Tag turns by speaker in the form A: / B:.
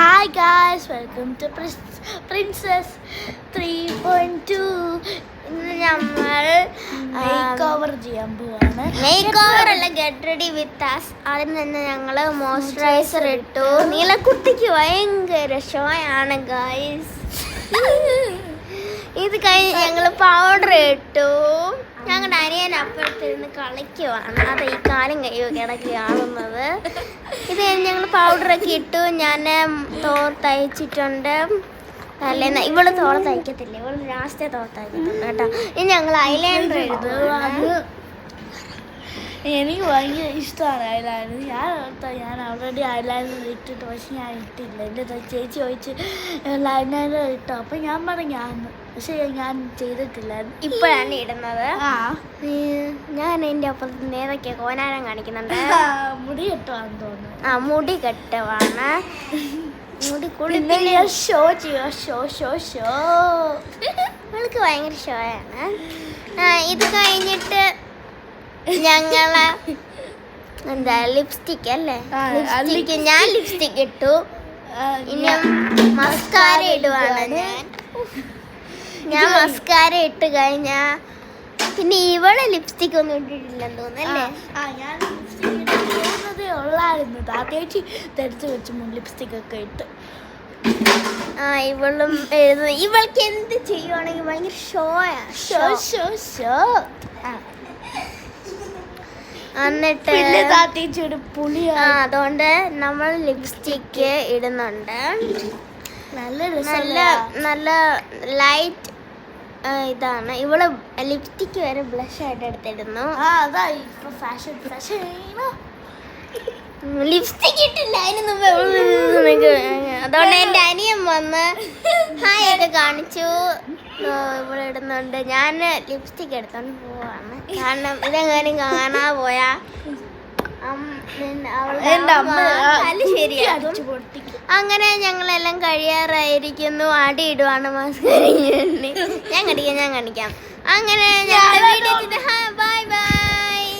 A: Hi guys, welcome to Princess 3.2. ഇന്ന് നമ്മൾ make over ചെയ്യാൻ പോവാണ്. മേക്ക് ഓവർ അല്ല, ഗെറ്റ് റെഡി വിത്ത് അസ്. അതിൽ നിന്ന് ഞങ്ങൾ മോയ്സ്ചറൈസർ ഇട്ടു. നീലക്കുട്ടിക്ക് ഭയങ്കര ഷോയാണ് ഗൈസ്. ഇത് കഴിഞ്ഞ് ഞങ്ങൾ പൗഡർ ഇട്ടു. ഞങ്ങളുടെ അനിയൻ അപ്പുറത്തിരുന്ന് കളിക്കുവാണ്. അത് ഈ കാലും കയ്യൊക്കെ ഇടയ്ക്ക് കാണുന്നത്. ഇത് കഴിഞ്ഞ് ഞങ്ങൾ പൗഡറൊക്കെ ഇട്ടു. ഞാൻ തോർത്തയച്ചിട്ടുണ്ട്. അല്ലേ, ഇവള് തോർത്ത് തയ്ക്കത്തില്ല, ഇവള് ലാസ്റ്റേ തോർത്തയക്കത്തുള്ളൂ കേട്ടോ. ഇനി ഞങ്ങൾ ഐലൈനർ എഴുതും.
B: എനിക്ക് ഭയങ്കര ഇഷ്ടമാണ് ഐലൈനർ. ഞാൻ ഓൾറെഡി ഐലൈനർ ഇട്ടിട്ട്, പക്ഷെ ഞാൻ ഇട്ടില്ല. എൻ്റെ ചേച്ചി ചോദിച്ച് ഐലൈനർ ഇട്ടോ, അപ്പം ഞാൻ പറഞ്ഞു പക്ഷെ ഞാൻ ചെയ്തിട്ടില്ല.
A: ഇപ്പോഴാണ് ഇടുന്നത്. ഞാൻ എൻ്റെ ഒപ്പത്തിന് നേരൊക്കെ കോനാരം കാണിക്കുന്നുണ്ട്.
B: മുടി കെട്ടുവാന്ന് തോന്നുന്നു.
A: മുടി കെട്ടുവാണ്. മുടി
B: ഷോ ചെയ്യോ, ഷോ
A: അവൾക്ക് ഭയങ്കര ഷോയാണ്. ഇത് കഴിഞ്ഞിട്ട് ഞങ്ങള് എന്താ ലിപ്സ്റ്റിക് അല്ലേ, ലിപ്സ്റ്റിക് ഞാൻ ലിപ്സ്റ്റിക് ഇട്ടു. ഇനി മസ്കാര ഇടുവാണ്. ഞാൻ മസ്കാര ഇട്ട് കഴിഞ്ഞാ പിന്നെ ഇവളെ ലിപ്സ്റ്റിക് ഒന്നും ഇട്ടിട്ടില്ലെന്ന് തോന്നുന്നല്ലേ.
B: ഞാൻ ലിപ്സ്റ്റിക് ഇടുന്നതേ ഉള്ളായിരുന്നു. ചേച്ചി തെരച്ച് വെച്ച് ലിപ്സ്റ്റിക് ഒക്കെ ഇട്ട്.
A: ഇവളും എഴുതുന്നു. ഇവൾക്ക് എന്ത് ചെയ്യുവാണെങ്കിൽ ഭയങ്കര ഷോ. എന്നിട്ട് അതുകൊണ്ട് നമ്മൾ ലിപ്സ്റ്റിക്ക് ഇടുന്നുണ്ട്. നല്ല ലൈറ്റ് ഇതാണ്. ഇവള് ലിപ്സ്റ്റിക്ക് വരെ ബ്ലഷ് ആയിട്ട് എടുത്തിടുന്നു. ലിപ്സ്റ്റിക് ഇട്ടില്ല അതിന് മുമ്പ്. അതുകൊണ്ട് എൻ്റെ അനിയൻ വന്ന് ഹായ് ഒക്കെ കാണിച്ചു. ഇവിടെ ഇടുന്നുണ്ട്. ഞാൻ ലിപ്സ്റ്റിക് എടുത്തോണ്ട് പോവാണ്. കാരണം ഇതെങ്ങാനും കാണാ പോയാ ശരിയാകും. അങ്ങനെ ഞങ്ങളെല്ലാം കഴിയാറായിരിക്കുന്നു. അടി ഇടുവാണ് മാസ്ക്. ഞാൻ കാണിക്കാം. അങ്ങനെ ബൈ ബൈ.